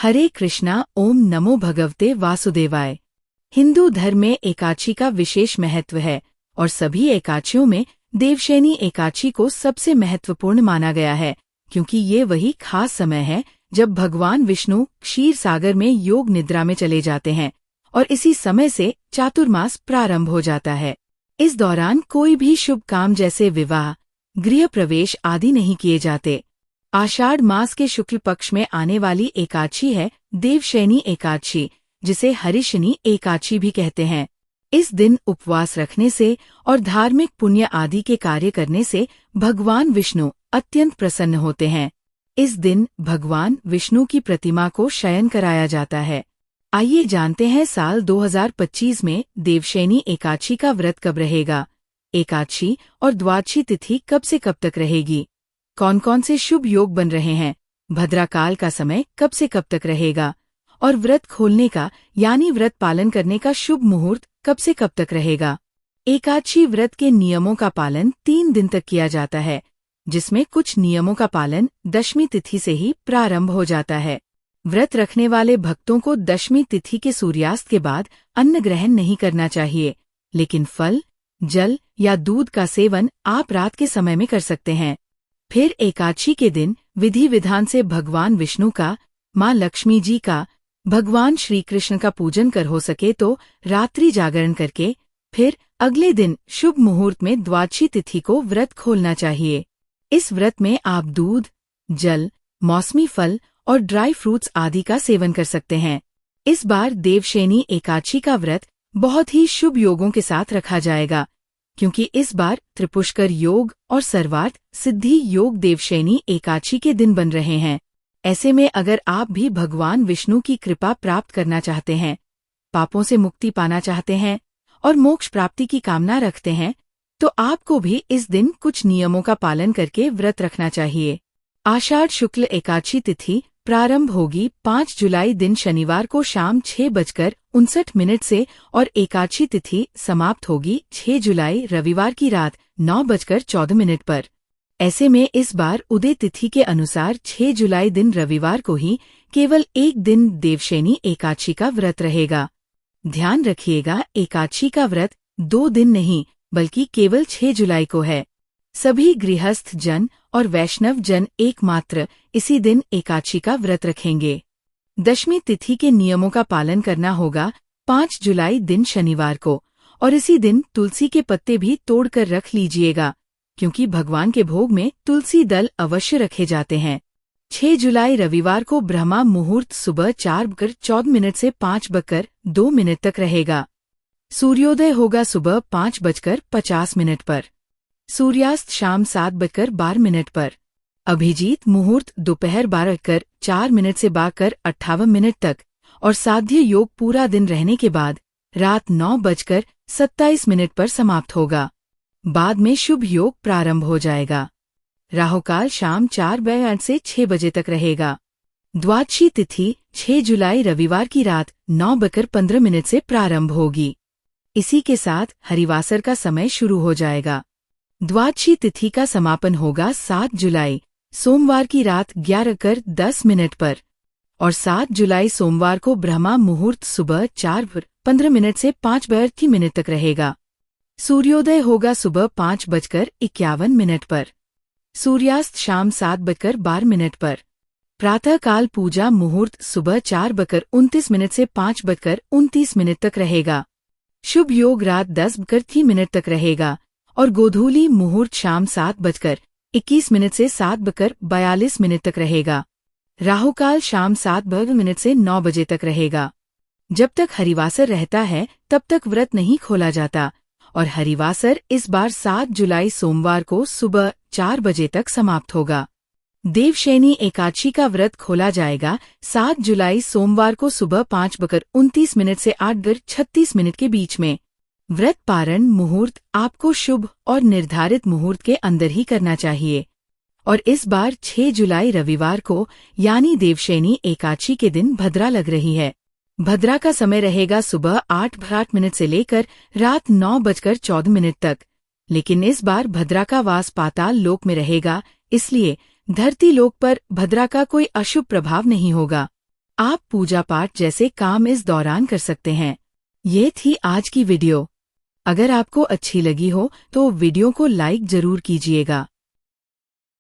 हरे कृष्णा। ओम नमो भगवते वासुदेवाय। हिंदू धर्म में एकादशी का विशेष महत्व है और सभी एकादशियों में देवशयनी एकादशी को सबसे महत्वपूर्ण माना गया है, क्योंकि ये वही खास समय है जब भगवान विष्णु क्षीर सागर में योग निद्रा में चले जाते हैं और इसी समय से चातुर्मास प्रारंभ हो जाता है। इस दौरान कोई भी शुभ काम जैसे विवाह, गृह प्रवेश आदि नहीं किए जाते। आषाढ़ मास के शुक्ल पक्ष में आने वाली एकादशी है देवशयनी एकादशी, जिसे हरिशनी एकादशी भी कहते हैं। इस दिन उपवास रखने से और धार्मिक पुण्य आदि के कार्य करने से भगवान विष्णु अत्यंत प्रसन्न होते हैं। इस दिन भगवान विष्णु की प्रतिमा को शयन कराया जाता है। आइए जानते हैं साल 2025 में देवशयनी एकादशी का व्रत कब रहेगा, एकादशी और द्वादशी तिथि कब से कब तक रहेगी, कौन कौन से शुभ योग बन रहे हैं, भद्राकाल का समय कब से कब तक रहेगा और व्रत खोलने का यानी व्रत पालन करने का शुभ मुहूर्त कब से कब तक रहेगा। एकादशी व्रत के नियमों का पालन 3 दिन तक किया जाता है, जिसमें कुछ नियमों का पालन दशमी तिथि से ही प्रारंभ हो जाता है। व्रत रखने वाले भक्तों को दशमी तिथि के सूर्यास्त के बाद अन्न ग्रहण नहीं करना चाहिए, लेकिन फल, जल या दूध का सेवन आप रात के समय में कर सकते हैं। फिर एकादशी के दिन विधि विधान से भगवान विष्णु का, माँ लक्ष्मी जी का, भगवान श्री कृष्ण का पूजन कर हो सके तो रात्रि जागरण करके फिर अगले दिन शुभ मुहूर्त में द्वादशी तिथि को व्रत खोलना चाहिए। इस व्रत में आप दूध, जल, मौसमी फल और ड्राई फ्रूट्स आदि का सेवन कर सकते हैं। इस बार देवशयनी एकादशी का व्रत बहुत ही शुभ योगों के साथ रखा जाएगा, क्योंकि इस बार त्रिपुष्कर योग और सर्वार्थ सिद्धि योग देवशयनी एकादशी के दिन बन रहे हैं। ऐसे में अगर आप भी भगवान विष्णु की कृपा प्राप्त करना चाहते हैं, पापों से मुक्ति पाना चाहते हैं और मोक्ष प्राप्ति की कामना रखते हैं, तो आपको भी इस दिन कुछ नियमों का पालन करके व्रत रखना चाहिए। आषाढ़ शुक्ल एकादशी तिथि प्रारंभ होगी 5 जुलाई दिन शनिवार को शाम 6:59 से और एकादशी तिथि समाप्त होगी 6 जुलाई रविवार की रात 9:14 पर। ऐसे में इस बार उदय तिथि के अनुसार 6 जुलाई दिन रविवार को ही केवल एक दिन देवशयनी एकादशी का व्रत रहेगा। ध्यान रखिएगा, एकादशी का व्रत 2 दिन नहीं बल्कि केवल 6 जुलाई को है। सभी गृहस्थ जन और वैष्णव जन एकमात्र इसी दिन एकादशी का व्रत रखेंगे। दशमी तिथि के नियमों का पालन करना होगा 5 जुलाई दिन शनिवार को, और इसी दिन तुलसी के पत्ते भी तोड़कर रख लीजिएगा, क्योंकि भगवान के भोग में तुलसी दल अवश्य रखे जाते हैं। 6 जुलाई रविवार को ब्रह्मा मुहूर्त सुबह 4:14 से 5:02 तक रहेगा। सूर्योदय होगा सुबह 5:50 पर। सूर्यास्त शाम 7:12 पर। अभिजीत मुहूर्त दोपहर 12:04 से 12:58 तक और साध्य योग पूरा दिन रहने के बाद रात 9:27 पर समाप्त होगा। बाद में शुभ योग प्रारंभ हो जाएगा। राहुकाल शाम 4 से 6 बजे तक रहेगा। द्वादशी तिथि 6 जुलाई रविवार की रात 9:15 से प्रारंभ होगी। इसी के साथ हरिवासर का समय शुरू हो जाएगा। द्वादशी तिथि का समापन होगा 7 जुलाई सोमवार की रात 11:10 पर और 7 जुलाई सोमवार को ब्रह्मा मुहूर्त सुबह 4:15 से 5:30 तक रहेगा। सूर्योदय होगा सुबह 5:51 पर। सूर्यास्त शाम 7:12 पर। प्रातःकाल पूजा मुहूर्त सुबह 4:29 से 5:29 तक रहेगा। शुभ योग रात 10:30 तक रहेगा और गोधूली मुहूर्त शाम 7:21 से 7:42 तक रहेगा। राहुकाल शाम 7 से 9 बजे तक रहेगा। जब तक हरिवासर रहता है तब तक व्रत नहीं खोला जाता और हरिवासर इस बार 7 जुलाई सोमवार को सुबह 4 बजे तक समाप्त होगा। देवशयनी एकादशी का व्रत खोला जाएगा 7 जुलाई सोमवार को सुबह 5:29 से 8:36 के बीच में। व्रत पारण मुहूर्त आपको शुभ और निर्धारित मुहूर्त के अंदर ही करना चाहिए और इस बार 6 जुलाई रविवार को यानी देवशयनी एकादशी के दिन भद्रा लग रही है। भद्रा का समय रहेगा सुबह 8:08 से लेकर रात 9:14 तक, लेकिन इस बार भद्रा का वास पाताल लोक में रहेगा, इसलिए धरती लोक पर भद्रा का कोई अशुभ प्रभाव नहीं होगा। आप पूजा पाठ जैसे काम इस दौरान कर सकते हैं। ये थी आज की वीडियो। अगर आपको अच्छी लगी हो तो वीडियो को लाइक जरूर कीजिएगा।